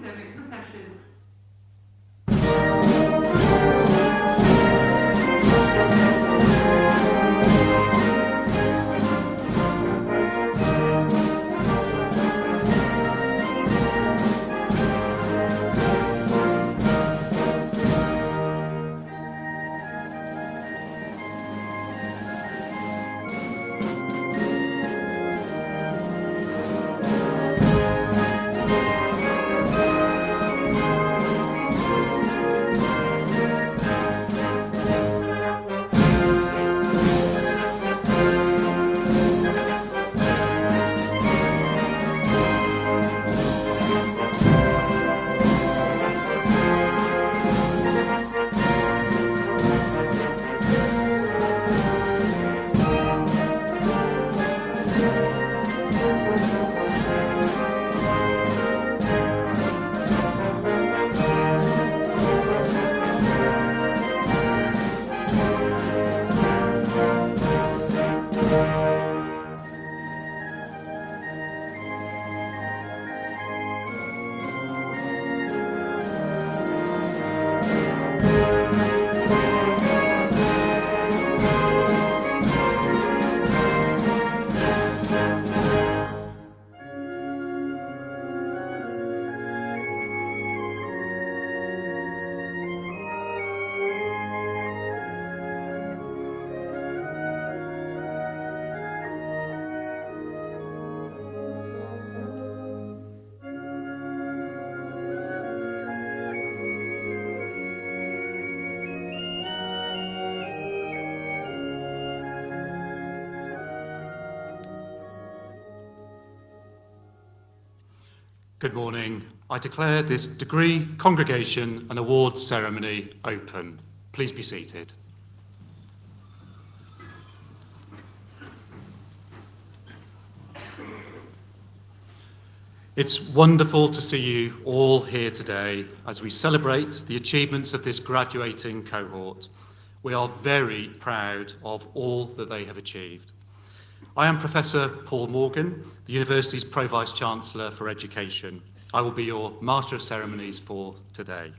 academic procession. Good morning. I declare this degree, congregation and awards ceremony open. Please be seated. It's wonderful to see you all here today as we celebrate the achievements of this graduating cohort. We are very proud of all that they have achieved. I am Professor Paul Morgan, the University's Pro-Vice-Chancellor for Education. I will be your Master of Ceremonies for today.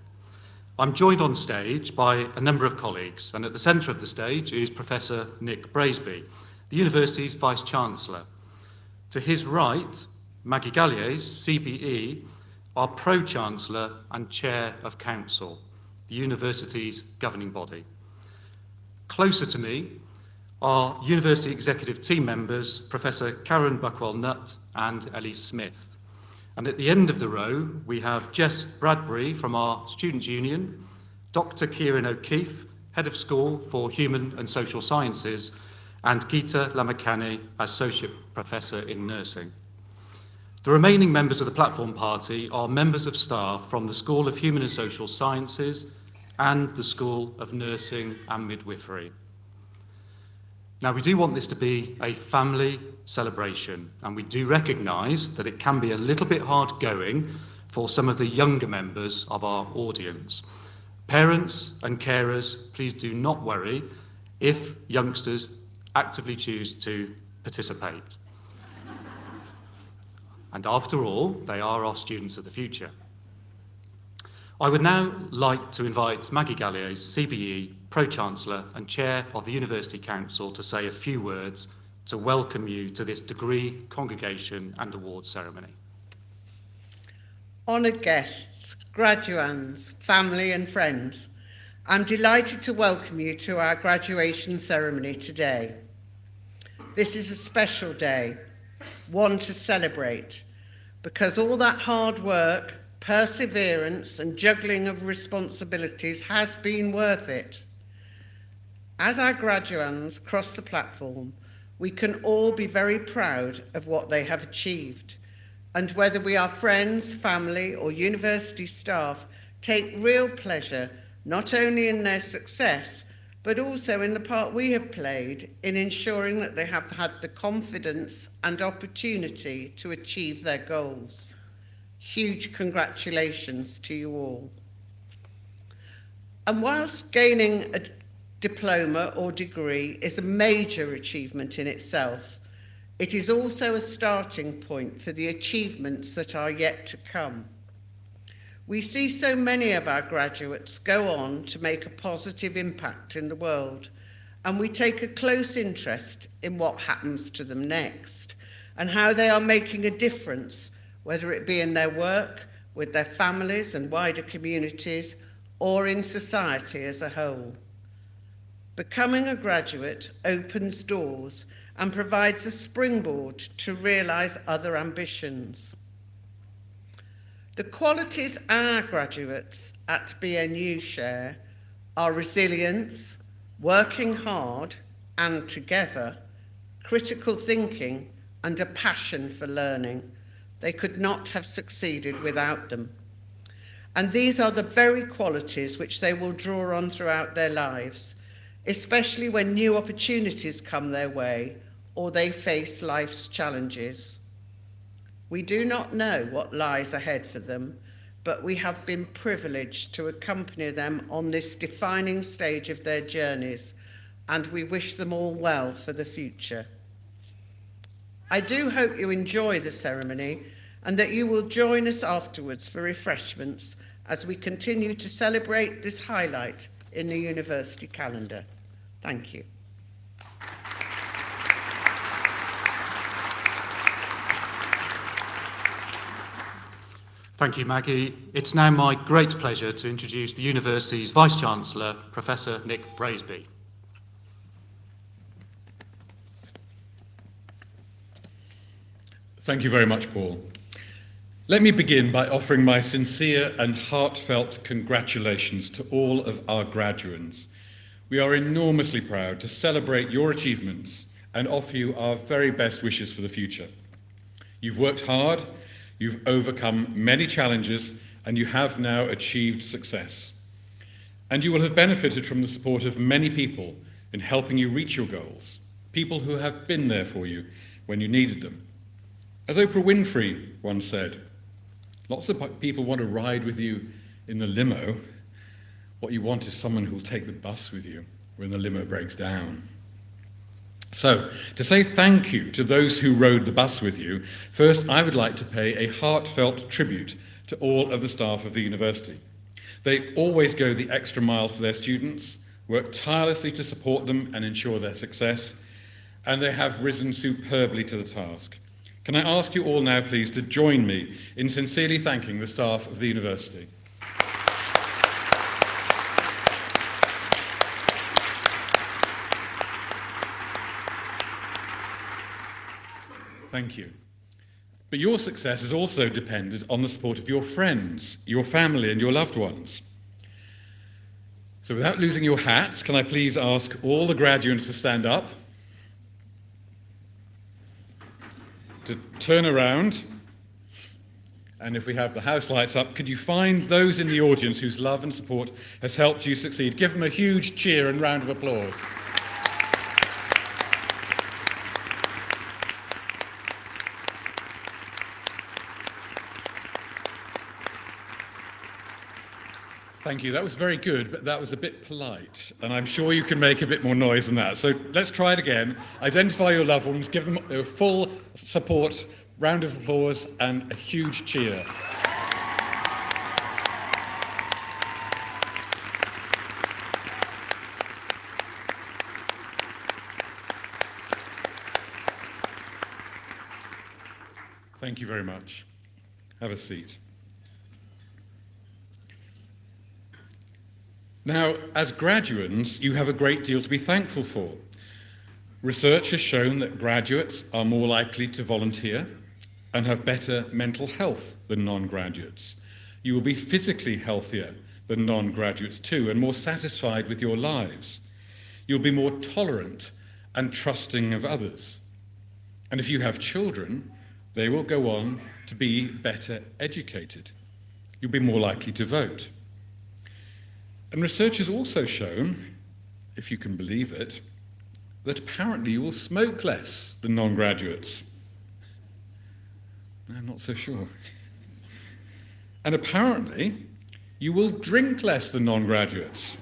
I'm joined on stage by a number of colleagues, and at the centre of the stage is Professor Nick Braisby, the University's Vice-Chancellor. To his right, Maggie Galliers, CBE, our Pro-Chancellor and Chair of Council, the University's governing body. Closer to me, our University Executive Team members, Professor Karen Buckwell-Nutt and Ellie Smith. And at the end of the row, we have Jess Bradbury from our Students' Union, Dr. Kieran O'Keefe, Head of School for Human and Social Sciences, and Geeta Lamakani, Associate Professor in Nursing. The remaining members of the Platform Party are members of staff from the School of Human and Social Sciences and the School of Nursing and Midwifery. Now, we do want this to be a family celebration, and we do recognise that it can be a little bit hard going for some of the younger members of our audience. Parents and carers, please do not worry if youngsters actively choose to participate. And after all, they are our students of the future. I would now like to invite Maggie Galliers, CBE, Pro-Chancellor and Chair of the University Council, to say a few words to welcome you to this degree, congregation and awards ceremony. Honoured guests, graduands, family and friends, I'm delighted to welcome you to our graduation ceremony today. This is a special day, one to celebrate, because all that hard work, perseverance and juggling of responsibilities has been worth it. As our graduands cross the platform, we can all be very proud of what they have achieved. And whether we are friends, family or university staff, take real pleasure not only in their success, but also in the part we have played in ensuring that they have had the confidence and opportunity to achieve their goals. Huge congratulations to you all. And whilst gaining a diploma or degree is a major achievement in itself, it is also a starting point for the achievements that are yet to come. We see so many of our graduates go on to make a positive impact in the world, and we take a close interest in what happens to them next and how they are making a difference, whether it be in their work, with their families and wider communities, or in society as a whole. Becoming a graduate opens doors and provides a springboard to realise other ambitions. The qualities our graduates at BNU share are resilience, working hard and together, critical thinking, and a passion for learning. They could not have succeeded without them. And these are the very qualities which they will draw on throughout their lives, especially when new opportunities come their way or they face life's challenges. We do not know what lies ahead for them, but we have been privileged to accompany them on this defining stage of their journeys, and we wish them all well for the future. I do hope you enjoy the ceremony and that you will join us afterwards for refreshments as we continue to celebrate this highlight in the university calendar. Thank you. Thank you, Maggie. It's now my great pleasure to introduce the university's Vice-Chancellor, Professor Nick Braisby. Thank you very much, Paul. Let me begin by offering my sincere and heartfelt congratulations to all of our graduates. We are enormously proud to celebrate your achievements and offer you our very best wishes for the future. You've worked hard, you've overcome many challenges, and you have now achieved success. And you will have benefited from the support of many people in helping you reach your goals, people who have been there for you when you needed them. As Oprah Winfrey once said, lots of people want to ride with you in the limo. What you want is someone who'll take the bus with you when the limo breaks down. So, to say thank you to those who rode the bus with you, first I would like to pay a heartfelt tribute to all of the staff of the university. They always go the extra mile for their students, work tirelessly to support them and ensure their success, and they have risen superbly to the task. Can I ask you all now, please, to join me in sincerely thanking the staff of the university. Thank you. But your success has also depended on the support of your friends, your family, and your loved ones. So without losing your hats, can I please ask all the graduates to stand up, to turn around, and if we have the house lights up, could you find those in the audience whose love and support has helped you succeed? Give them a huge cheer and round of applause. Thank you. That was very good, but that was a bit polite, and I'm sure you can make a bit more noise than that. So let's try it again. Identify your loved ones, give them a full support, round of applause, and a huge cheer. Thank you very much. Have a seat. Now, as graduates, you have a great deal to be thankful for. Research has shown that graduates are more likely to volunteer and have better mental health than non-graduates. You will be physically healthier than non-graduates too, and more satisfied with your lives. You'll be more tolerant and trusting of others. And if you have children, they will go on to be better educated. You'll be more likely to vote. And research has also shown, if you can believe it, that apparently you will smoke less than non-graduates. I'm not so sure. And apparently you will drink less than non-graduates.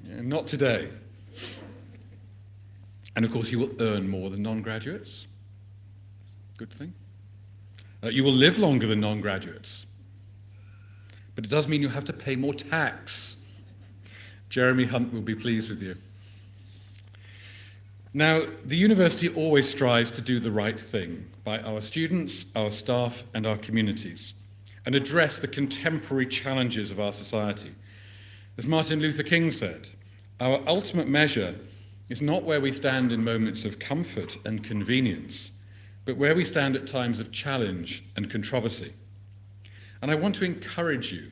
Yeah, not today. And of course you will earn more than non-graduates. Good thing. You will live longer than non-graduates. but it does mean you have to pay more tax. Jeremy Hunt will be pleased with you. Now, the university always strives to do the right thing by our students, our staff, and our communities, and address the contemporary challenges of our society. As Martin Luther King said, our ultimate measure is not where we stand in moments of comfort and convenience, but where we stand at times of challenge and controversy. And I want to encourage you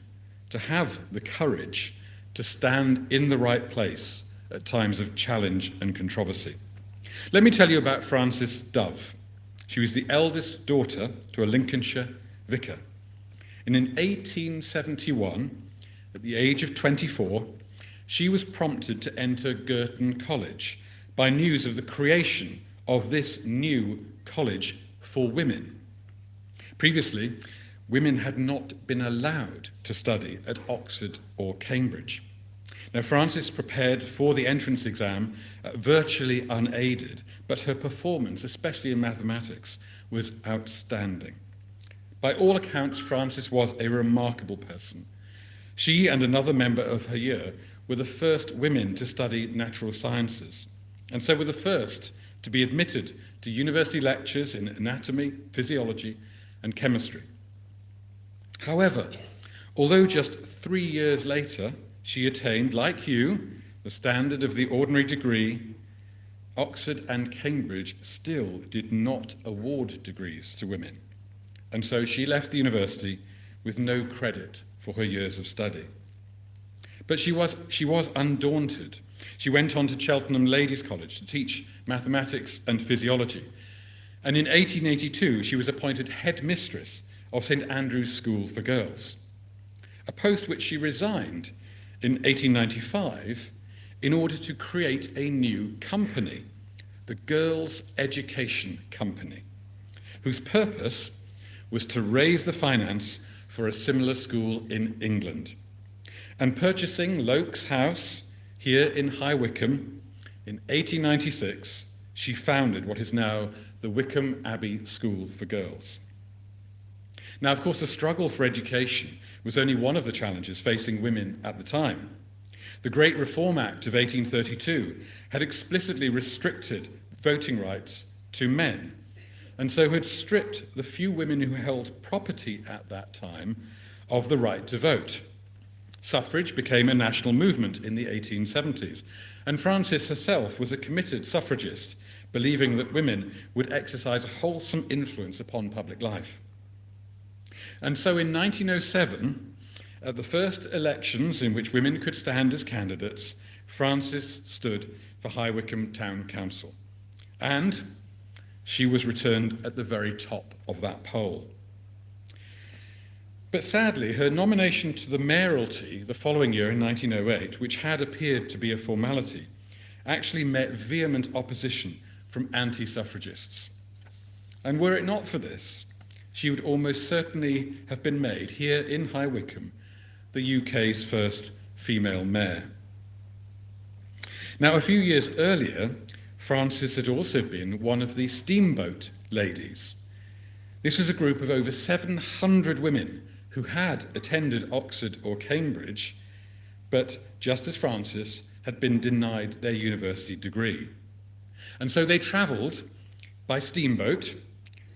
to have the courage to stand in the right place at times of challenge and controversy. Let me tell you about Frances Dove. She was the eldest daughter to a Lincolnshire vicar. And in 1871, at the age of 24, she was prompted to enter Girton College by news of the creation of this new college for women. Previously, women had not been allowed to study at Oxford or Cambridge. Now, Frances prepared for the entrance exam virtually unaided, but her performance, especially in mathematics, was outstanding. By all accounts, Frances was a remarkable person. She and another member of her year were the first women to study natural sciences, and so were the first to be admitted to university lectures in anatomy, physiology, and chemistry. However, although just 3 years later she attained, like you, the standard of the ordinary degree, Oxford and Cambridge still did not award degrees to women, and so she left the university with no credit for her years of study. But she was undaunted. She went on to Cheltenham Ladies' College to teach mathematics and physiology. And in 1882, she was appointed headmistress of St Andrew's School for Girls, a post which she resigned in 1895 in order to create a new company, the Girls' Education Company, whose purpose was to raise the finance for a similar school in England. And purchasing Loke's house here in High Wycombe in 1896, she founded what is now the Wycombe Abbey School for Girls. Now, of course, the struggle for education was only one of the challenges facing women at the time. The Great Reform Act of 1832 had explicitly restricted voting rights to men, and so had stripped the few women who held property at that time of the right to vote. Suffrage became a national movement in the 1870s, and Frances herself was a committed suffragist, believing that women would exercise a wholesome influence upon public life. And so in 1907, at the first elections in which women could stand as candidates, Frances stood for High Wycombe Town Council. And she was returned at the very top of that poll. But sadly, her nomination to the mayoralty the following year in 1908, which had appeared to be a formality, actually met vehement opposition from anti-suffragists. And were it not for this, she would almost certainly have been made, here in High Wycombe, the UK's first female mayor. Now, a few years earlier, Frances had also been one of the Steamboat Ladies. This was a group of over 700 women who had attended Oxford or Cambridge, but just as Frances had been denied their university degree. And so they travelled by steamboat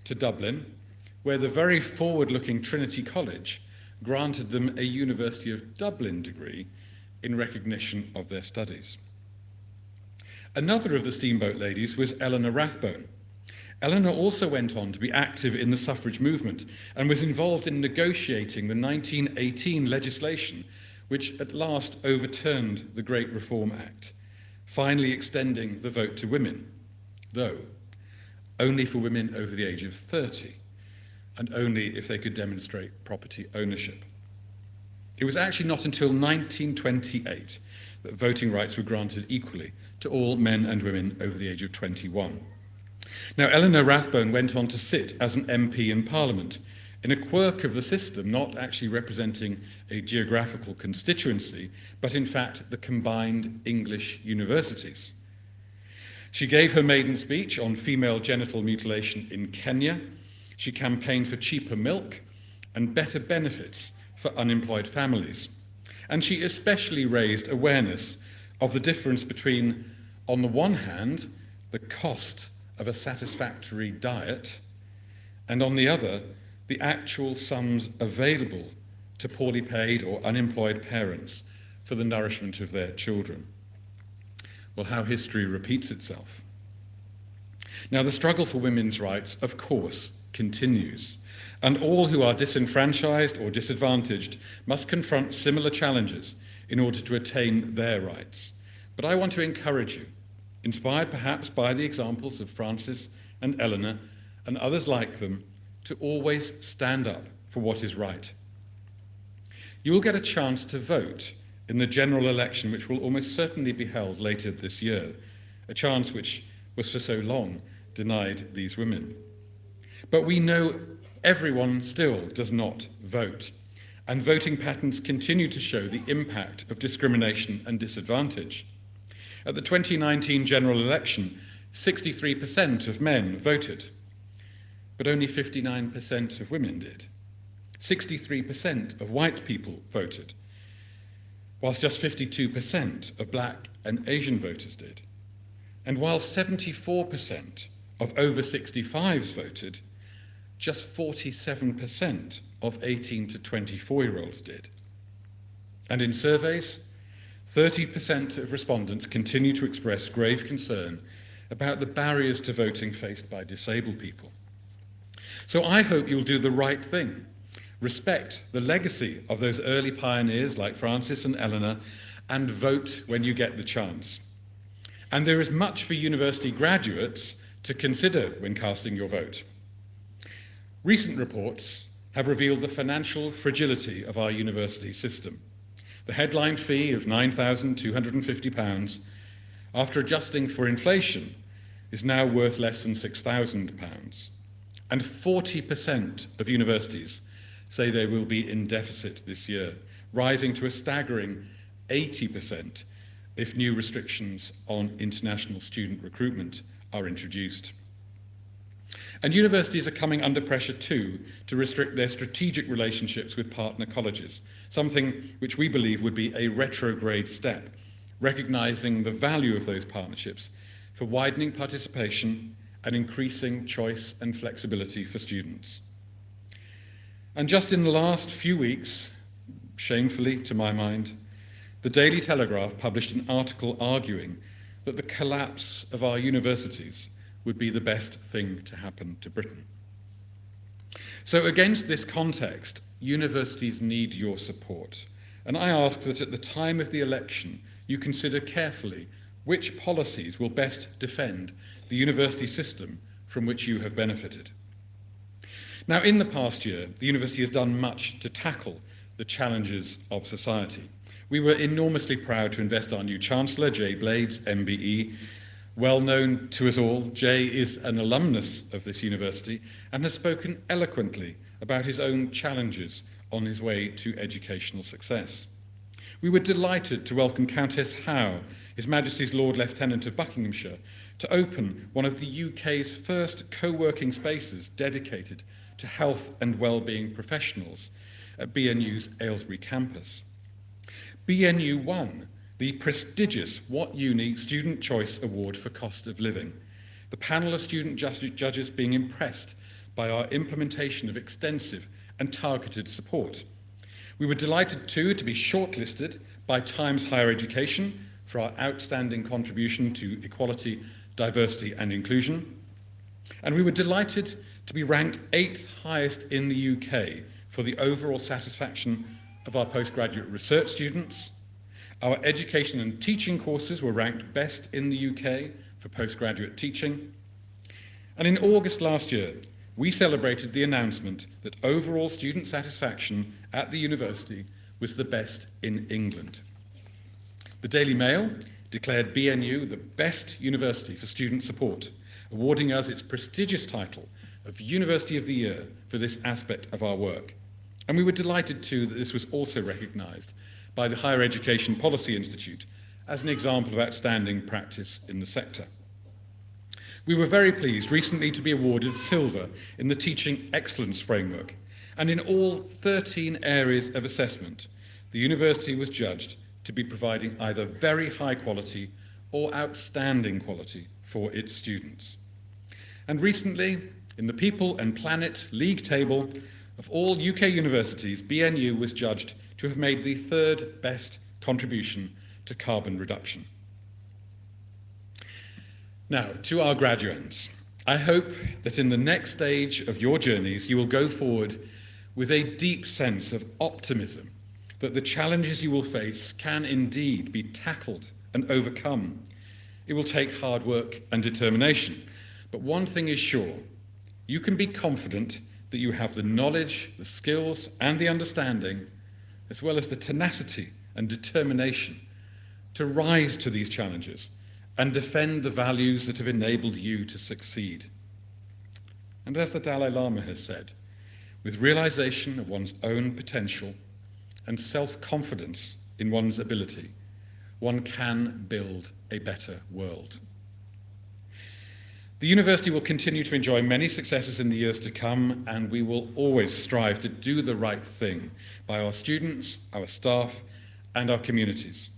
to Dublin, where the very forward-looking Trinity College granted them a University of Dublin degree in recognition of their studies. Another of the Steamboat Ladies was Eleanor Rathbone. Eleanor also went on to be active in the suffrage movement and was involved in negotiating the 1918 legislation, which at last overturned the Great Reform Act, finally extending the vote to women, though only for women over the age of 30, and only if they could demonstrate property ownership. It was actually not until 1928 that voting rights were granted equally to all men and women over the age of 21. Now, Eleanor Rathbone went on to sit as an MP in Parliament, in a quirk of the system, not actually representing a geographical constituency, but in fact the combined English universities. She gave her maiden speech on female genital mutilation in Kenya. She campaigned for cheaper milk and better benefits for unemployed families. And she especially raised awareness of the difference between, on the one hand, the cost of a satisfactory diet, and on the other, the actual sums available to poorly paid or unemployed parents for the nourishment of their children. Well, how history repeats itself. Now, the struggle for women's rights, of course, continues, and all who are disenfranchised or disadvantaged must confront similar challenges in order to attain their rights. But I want to encourage you, inspired perhaps by the examples of Frances and Eleanor and others like them, to always stand up for what is right. You will get a chance to vote in the general election, which will almost certainly be held later this year, a chance which was for so long denied these women. But we know everyone still does not vote, and voting patterns continue to show the impact of discrimination and disadvantage. At the 2019 general election, 63% of men voted, but only 59% of women did. 63% of white people voted, whilst just 52% of black and Asian voters did. And while 74% of over 65s voted, just 47% of 18 to 24-year-olds did. And in surveys, 30% of respondents continue to express grave concern about the barriers to voting faced by disabled people. So I hope you'll do the right thing. Respect the legacy of those early pioneers like Frances and Eleanor, and vote when you get the chance. And there is much for university graduates to consider when casting your vote. Recent reports have revealed the financial fragility of our university system. The headline fee of £9,250, after adjusting for inflation, is now worth less than £6,000. And 40% of universities say they will be in deficit this year, rising to a staggering 80% if new restrictions on international student recruitment are introduced. And universities are coming under pressure too to restrict their strategic relationships with partner colleges, something which we believe would be a retrograde step, recognising the value of those partnerships for widening participation and increasing choice and flexibility for students. And just in the last few weeks, shamefully to my mind, the Daily Telegraph published an article arguing that the collapse of our universities would be the best thing to happen to Britain. So against this context, universities need your support. And I ask that at the time of the election, you consider carefully which policies will best defend the university system from which you have benefited. Now, in the past year, the university has done much to tackle the challenges of society. We were enormously proud to invest our new Chancellor, Jay Blades, MBE. Well known to us all, Jay is an alumnus of this university and has spoken eloquently about his own challenges on his way to educational success. We were delighted to welcome Countess Howe, His Majesty's Lord Lieutenant of Buckinghamshire, to open one of the UK's first co-working spaces dedicated to health and well-being professionals at BNU's Aylesbury campus. BNU won the prestigious What Uni Student Choice Award for Cost of Living, the panel of student judges being impressed by our implementation of extensive and targeted support. We were delighted too to be shortlisted by Times Higher Education for our outstanding contribution to equality, diversity and inclusion. And we were delighted to be ranked 8th highest in the UK for the overall satisfaction of our postgraduate research students. Our education and teaching courses were ranked best in the UK for postgraduate teaching. And in August last year, we celebrated the announcement that overall student satisfaction at the university was the best in England. The Daily Mail declared BNU the best university for student support, awarding us its prestigious title of University of the Year for this aspect of our work. And we were delighted too that this was also recognised by the Higher Education Policy Institute as an example of outstanding practice in the sector. We were very pleased recently to be awarded silver in the Teaching Excellence Framework, And in all 13 areas of assessment, the university was judged to be providing either very high quality or outstanding quality for its students. And recently, in the People and Planet League table of all UK universities, BNU was judged to have made the third best contribution to carbon reduction. Now, to our graduates, I hope that in the next stage of your journeys, you will go forward with a deep sense of optimism that the challenges you will face can indeed be tackled and overcome. It will take hard work and determination, but one thing is sure: you can be confident that you have the knowledge, the skills, and the understanding, as well as the tenacity and determination to rise to these challenges and defend the values that have enabled you to succeed. And as the Dalai Lama has said, with realization of one's own potential and self-confidence in one's ability, one can build a better world. The university will continue to enjoy many successes in the years to come, and we will always strive to do the right thing by our students, our staff, and our communities.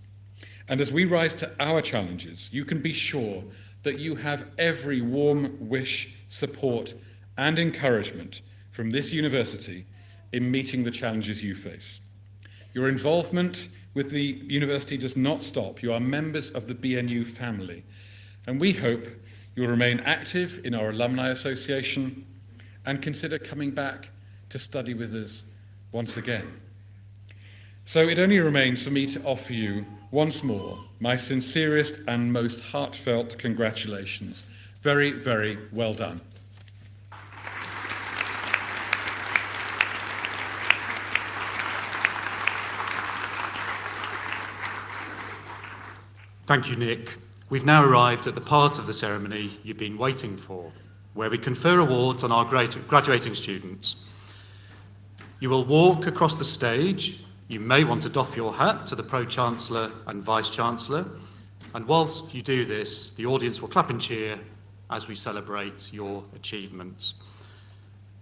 And as we rise to our challenges, you can be sure that you have every warm wish, support, and encouragement from this university in meeting the challenges you face. Your involvement with the university does not stop. You are members of the BNU family, and we hope you'll remain active in our alumni association and consider coming back to study with us once again. So it only remains for me to offer you once more my sincerest and most heartfelt congratulations. Very, very well done. Thank you, Nick. We've now arrived at the part of the ceremony you've been waiting for, where we confer awards on our graduating students. You will walk across the stage. You may want to doff your hat to the Pro-Chancellor and Vice-Chancellor, and whilst you do this, the audience will clap and cheer as we celebrate your achievements.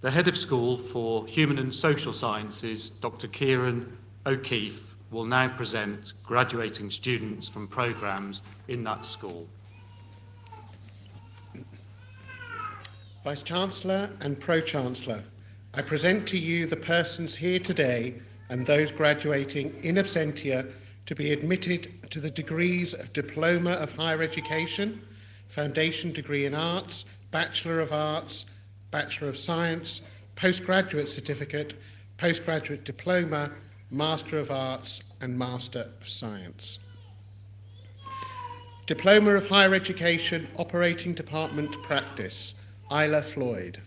The Head of School for Human and Social Sciences, Dr. Kieran O'Keefe, will now present graduating students from programmes in that school. Vice-Chancellor and Pro-Chancellor, I present to you the persons here today and those graduating in absentia to be admitted to the degrees of Diploma of Higher Education, Foundation Degree in Arts, Bachelor of Arts, Bachelor of Science, Postgraduate Certificate, Postgraduate Diploma, Master of Arts and Master of Science. Diploma of Higher Education, Operating Department Practice, Isla Floyd.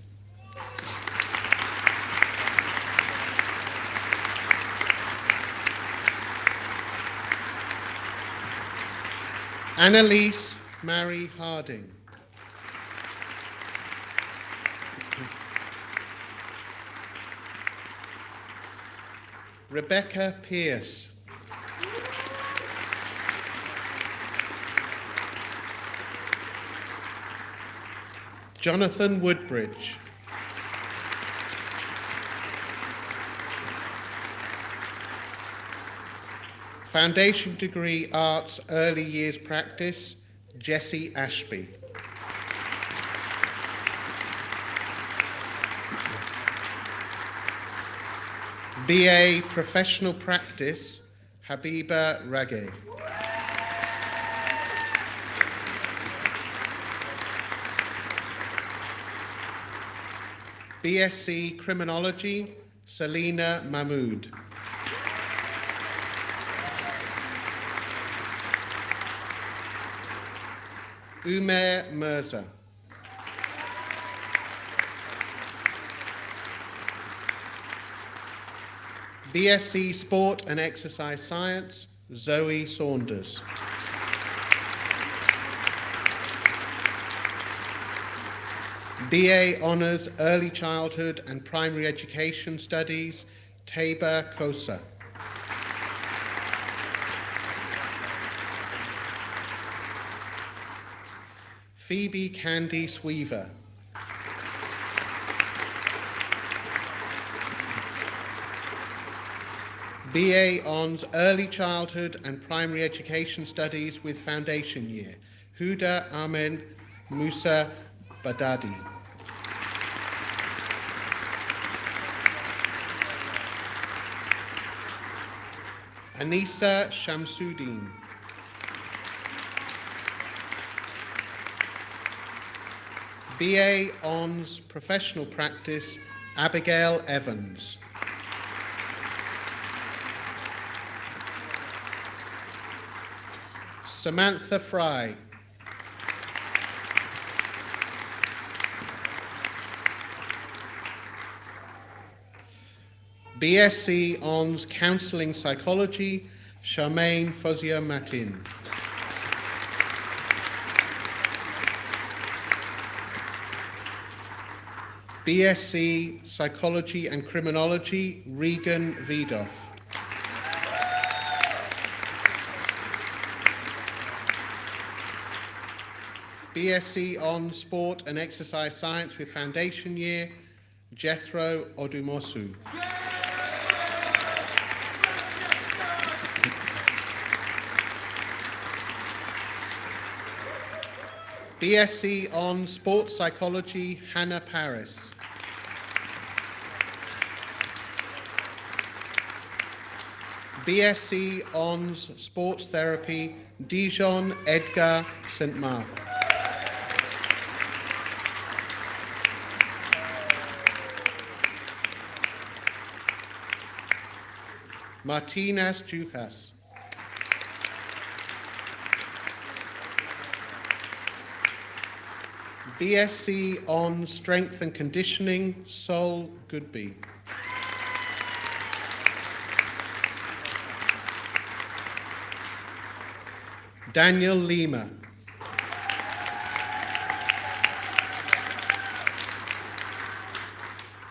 Annalise Mary Harding. Rebecca Pierce. Jonathan Woodbridge. Foundation Degree Arts Early Years Practice, Jessie Ashby. BA Professional Practice, Habiba Rageh. BSc Criminology, Selina Mahmood. Umair Mirza. BSc Sport and Exercise Science, Zoe Saunders. BA Honours Early Childhood and Primary Education Studies, Taba Kosa. Phoebe Candice Weaver. BA Hons Early Childhood and Primary Education Studies with Foundation Year, Huda Ahmed Musa Badadi. Anisa Shamsuddin. BA Hons Professional Practice, Abigail Evans. Samantha Fry. BSc Hons Counselling Psychology, Charmaine Fozia Matin. BSc Psychology and Criminology, Regan Vidoff. BSc on Sport and Exercise Science with Foundation Year, Jethro Odumosu. BSc on Sports Psychology, Hannah Paris. BSc on Sports Therapy, Dijon Edgar St. Marthe. Martinas Jukas. BSc on Strength and Conditioning, Sol Goodby. Daniel Lima.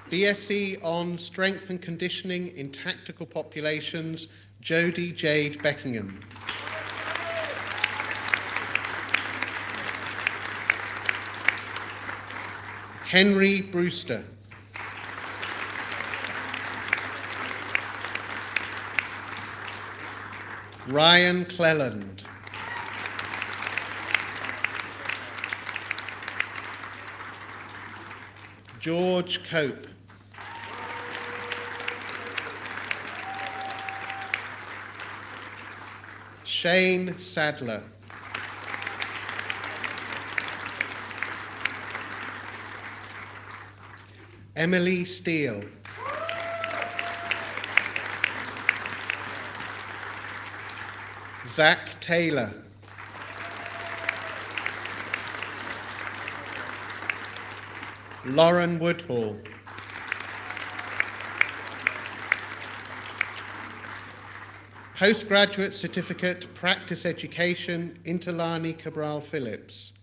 BSc on Strength and Conditioning in Tactical Populations, Jodie Jade Beckingham. Henry Brewster. Ryan Cleland. George Cope. Shane Sadler. Emily Steele. Zach Taylor. Lauren Woodhall. Postgraduate Certificate, Practice Education, Interlani Cabral Phillips.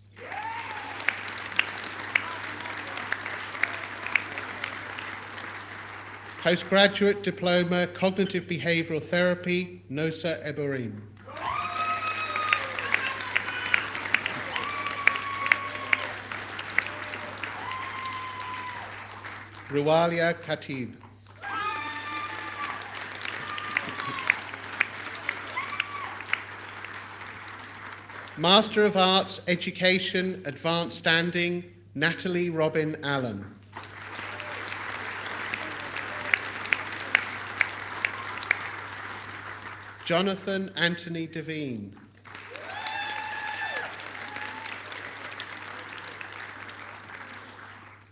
Postgraduate Diploma, Cognitive Behavioural Therapy, Nosa Ebrahim. Ruwalia Khatib. Master of Arts, Education, Advanced Standing, Natalie Robin Allen. Jonathan Anthony Devine.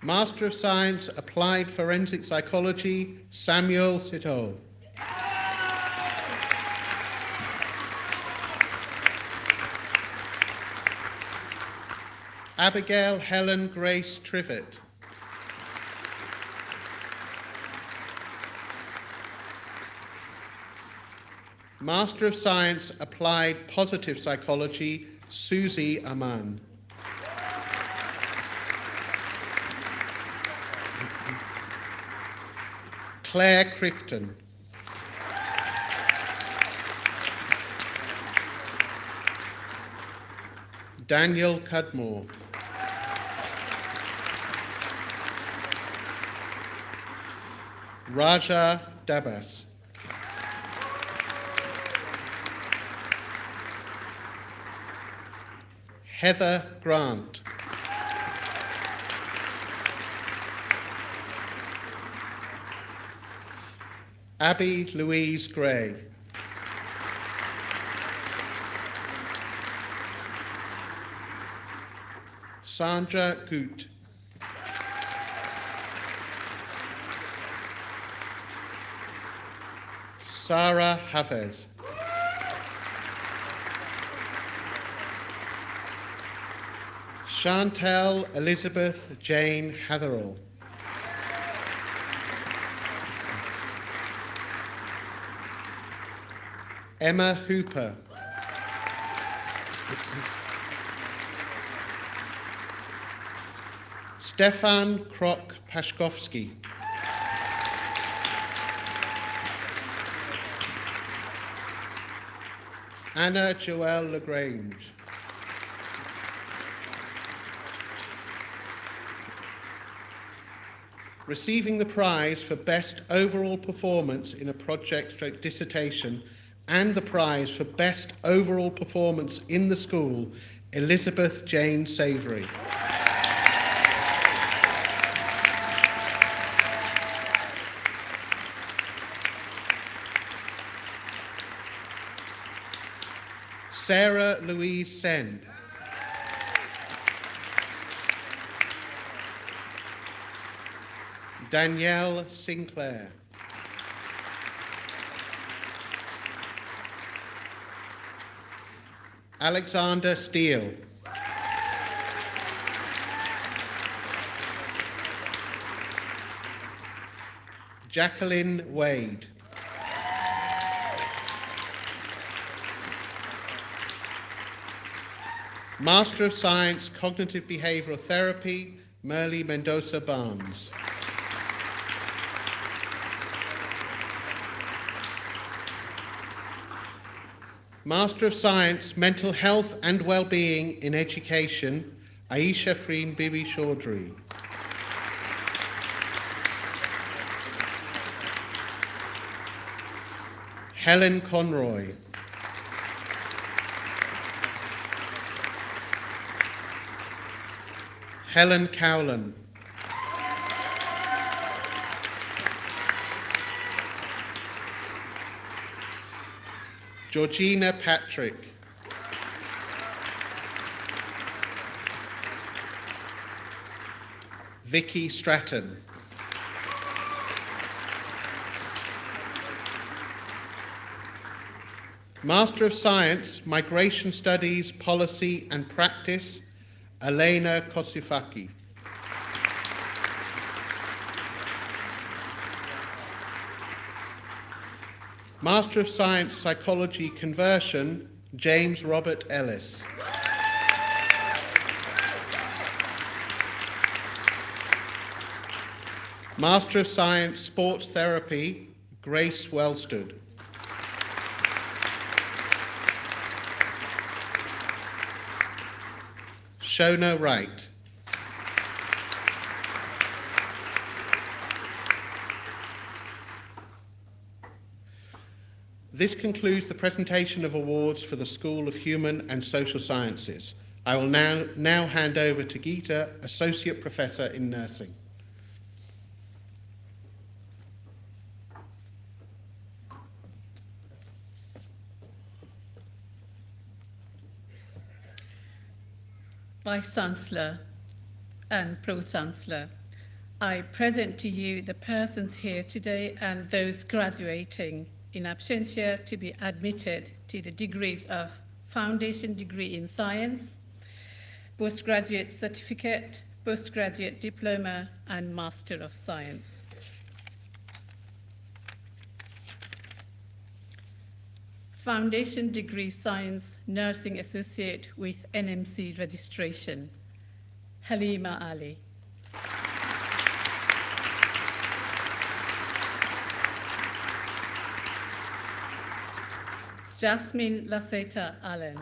Master of Science, Applied Forensic Psychology, Samuel Sito. Abigail Helen Grace Trivett. Master of Science, Applied Positive Psychology, Susie Aman. Claire Crichton. Daniel Cudmore. Raja Dabas. Heather Grant. Abby Louise Gray. Sandra Goot. Sarah Hafez. Chantel Elizabeth Jane Hatherall. Emma Hooper. Stefan Krok-Paszkowski. Anna Joelle Lagrange. Receiving the prize for Best Overall Performance in a Project/Dissertation and the prize for Best Overall Performance in the School, Elizabeth Jane Savory. Sarah Louise Sen. Danielle Sinclair. Alexander Steele. Jacqueline Wade. Master of Science, Cognitive Behavioral Therapy, Merle Mendoza Barnes. Master of Science, Mental Health and Wellbeing in Education, Aisha Freen Bibi Chaudhry. Helen Conroy. Helen Cowlan. Georgina Patrick. Vicky Stratton. Master of Science, Migration Studies, Policy and Practice, Elena Kosifaki. Master of Science, Psychology Conversion, James Robert Ellis. Master of Science, Sports Therapy, Grace Wellsted. Shona Wright. This concludes the presentation of awards for the School of Human and Social Sciences. I will now hand over to Geeta, Associate Professor in Nursing. Vice-Chancellor and Pro-Chancellor, I present to you the persons here today and those graduating in absentia to be admitted to the degrees of Foundation Degree in Science, Postgraduate Certificate, Postgraduate Diploma, and Master of Science. Foundation Degree Science Nursing Associate with NMC registration, Halima Ali. Jasmine Laseta Allen.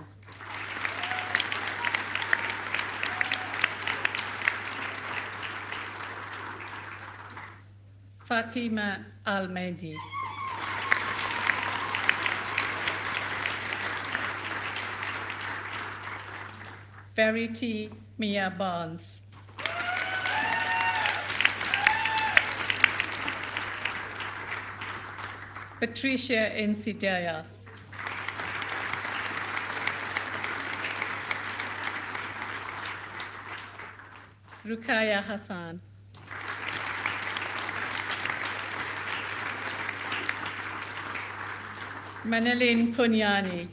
Fatima Al-Mehdi. Verity Mia Barnes. Patricia Insidias. Rukaya Hassan. Manalin Punyani.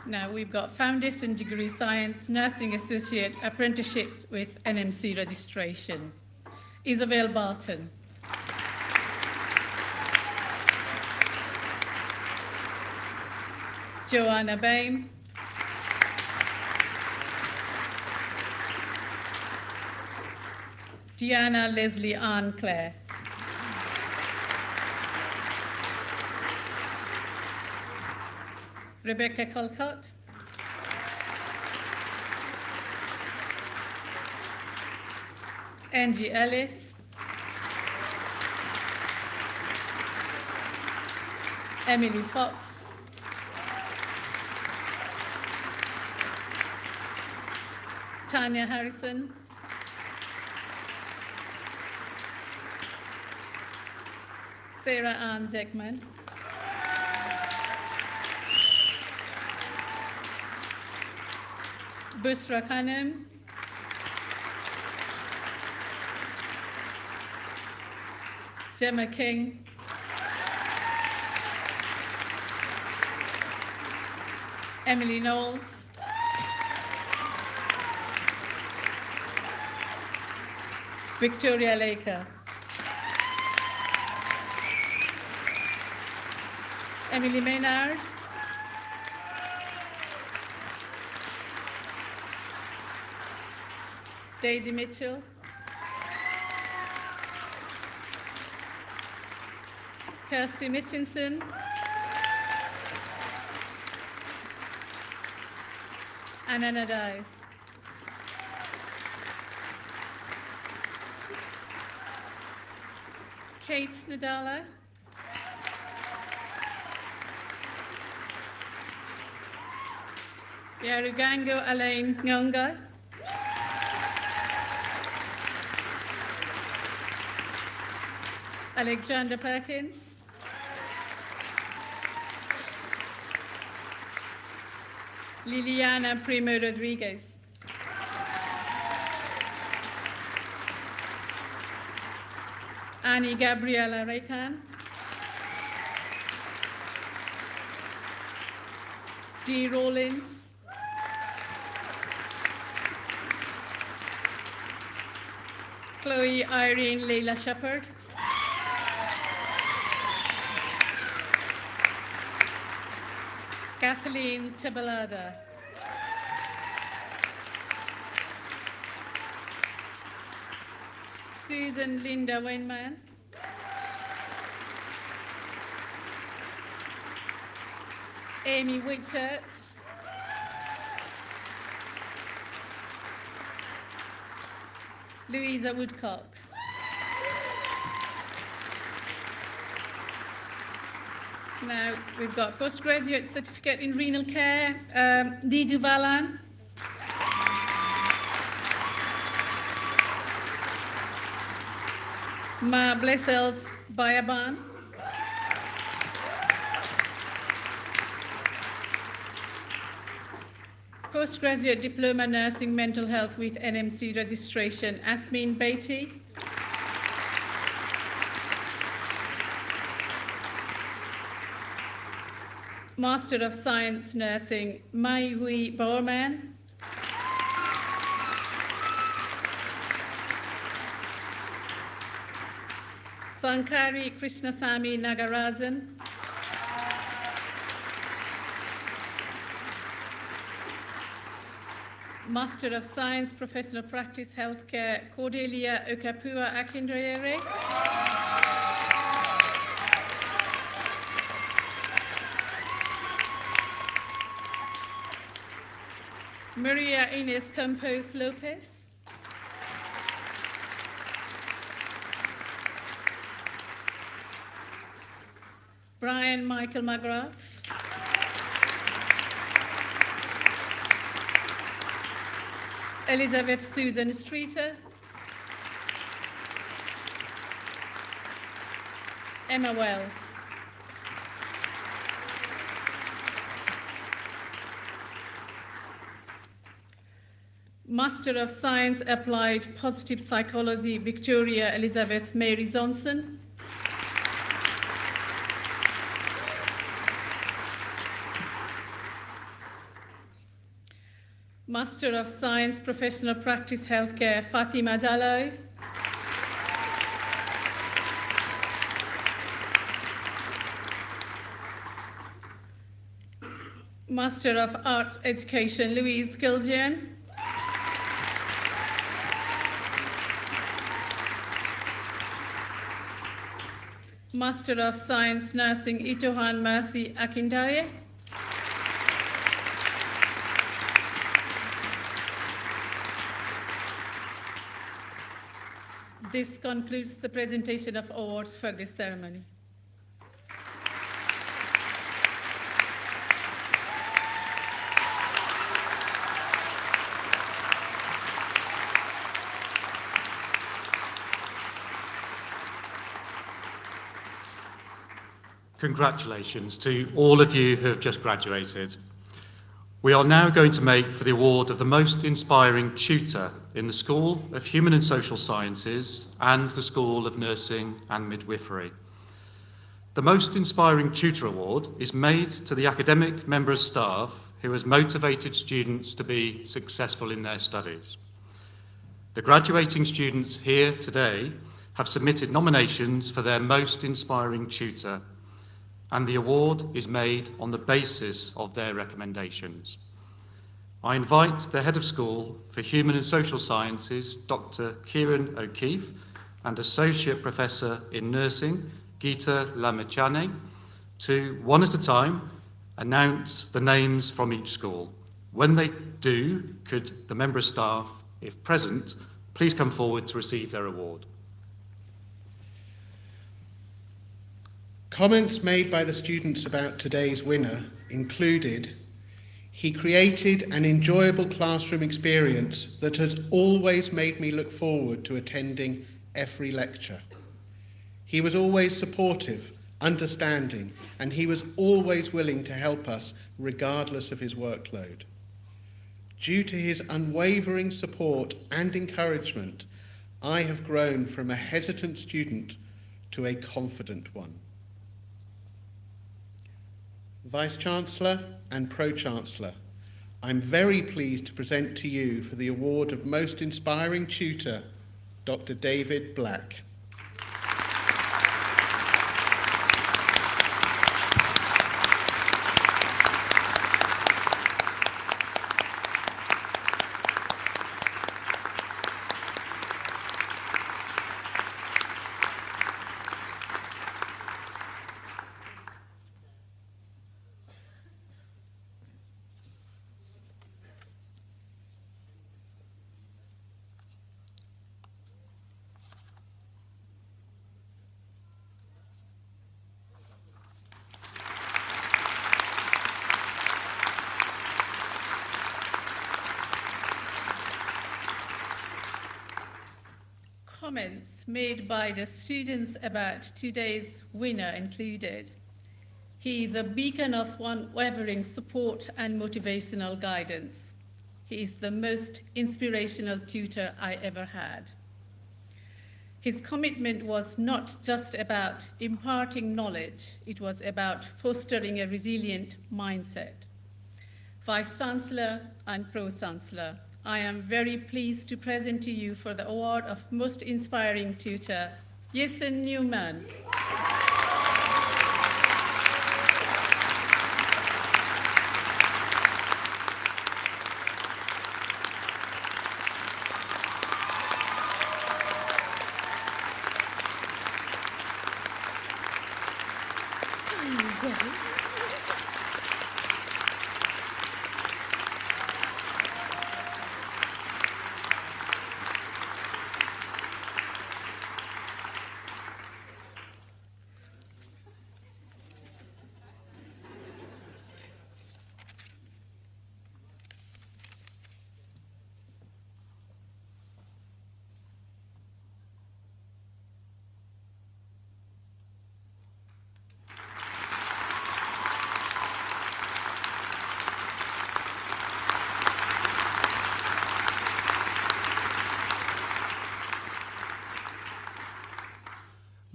Now we've got Foundation Degree Science, Nursing Associate Apprenticeships with NMC registration. Isabel Barton. Joanna Bain. Diana Leslie Ann Clare. Rebecca Colcott. Angie Ellis. Emily Fox. Tanya Harrison. Sarah Ann Jackman. Busra Khanum. Gemma King. Emily Knowles. Victoria Laker. Emily Maynard. Daisy Mitchell. Kirsty Mitchinson. Anna Dice. Kate Nadala. Yarugango Alain Nyonga. Alexander Perkins. Liliana Primo Rodriguez. Annie Gabriela Raycan. Dee Rollins. Chloe Irene Leila Shepherd. Kathleen Tabalada. Susan Linda Winman. Amy Whitchurch. Louisa Woodcock. Now we've got postgraduate certificate in renal care, Didu Balan. Ma Blessels Bayaban. Postgraduate Diploma Nursing Mental Health with NMC registration, Asmin Beatty. Master of Science Nursing, Mai Hui Borman. Sankari Krishnasamy Nagarajan. Master of Science, Professional Practice, Healthcare, Cordelia Okapua Akindrere. Maria Ines Campos Lopez. Brian Michael McGrath. Elizabeth Susan Streeter. Emma Wells. Master of Science Applied Positive Psychology, Victoria Elizabeth Mary Johnson. Master of Science Professional Practice Healthcare, Fatima Jallow. Master of Arts Education, Louise Gilgian. Master of Science Nursing, Itohan Mercy Akindaye. This concludes the presentation of awards for this ceremony. Congratulations to all of you who have just graduated. We are now going to make for the award of the most inspiring tutor in the School of Human and Social Sciences and the School of Nursing and Midwifery. The most inspiring tutor award is made to the academic member of staff who has motivated students to be successful in their studies. The graduating students here today have submitted nominations for their most inspiring tutor, and the award is made on the basis of their recommendations. I invite the Head of School for Human and Social Sciences, Dr. Kieran O'Keefe, and Associate Professor in Nursing, Geeta Lamechane, to, one at a time, announce the names from each school. When they do, could the member of staff, if present, please come forward to receive their award. Comments made by the students about today's winner included, he created an enjoyable classroom experience that has always made me look forward to attending every lecture. He was always supportive, understanding, and he was always willing to help us regardless of his workload. Due to his unwavering support and encouragement, I have grown from a hesitant student to a confident one. Vice-Chancellor and Pro-Chancellor, I'm very pleased to present to you for the award of Most Inspiring Tutor, Dr. David Black. Comments made by the students about today's winner included, he is a beacon of unwavering support and motivational guidance. He is the most inspirational tutor I ever had. His commitment was not just about imparting knowledge, it was about fostering a resilient mindset. Vice-Chancellor and Pro-Chancellor, I am very pleased to present to you for the award of Most Inspiring Tutor, Ethan Newman.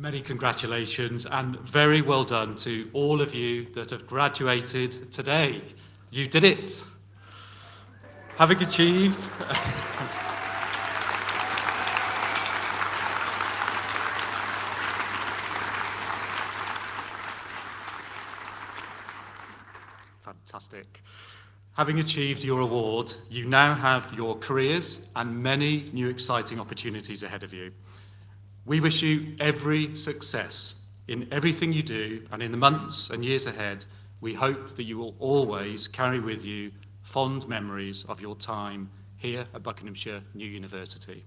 Many congratulations and very well done to all of you that have graduated today. You did it. Having achieved... Fantastic. Having achieved your award, you now have your careers and many new exciting opportunities ahead of you. We wish you every success in everything you do, and in the months and years ahead, we hope that you will always carry with you fond memories of your time here at Buckinghamshire New University.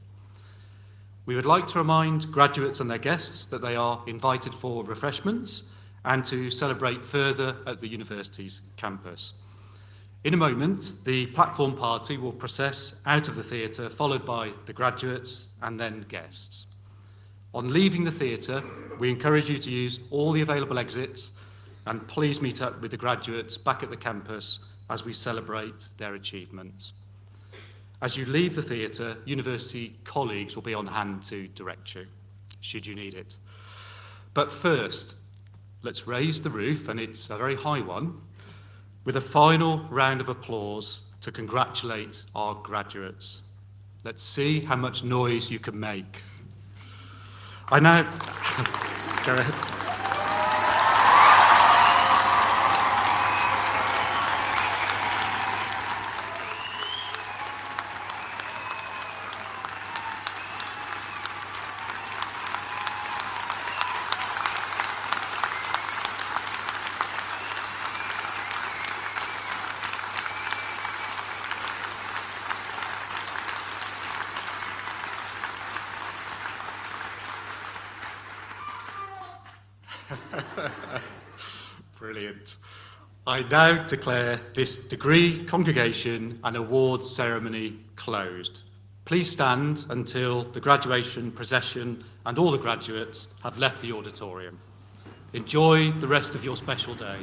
We would like to remind graduates and their guests that they are invited for refreshments and to celebrate further at the university's campus. In a moment, the platform party will process out of the theatre, followed by the graduates and then guests. On leaving the theatre, we encourage you to use all the available exits and please meet up with the graduates back at the campus as we celebrate their achievements. As you leave the theatre, university colleagues will be on hand to direct you, should you need it. But first, let's raise the roof, and it's a very high one, with a final round of applause to congratulate our graduates. Let's see how much noise you can make. I now... Go ahead. Brilliant. I now declare this degree, congregation and awards ceremony closed. Please stand until the graduation procession and all the graduates have left the auditorium. Enjoy the rest of your special day.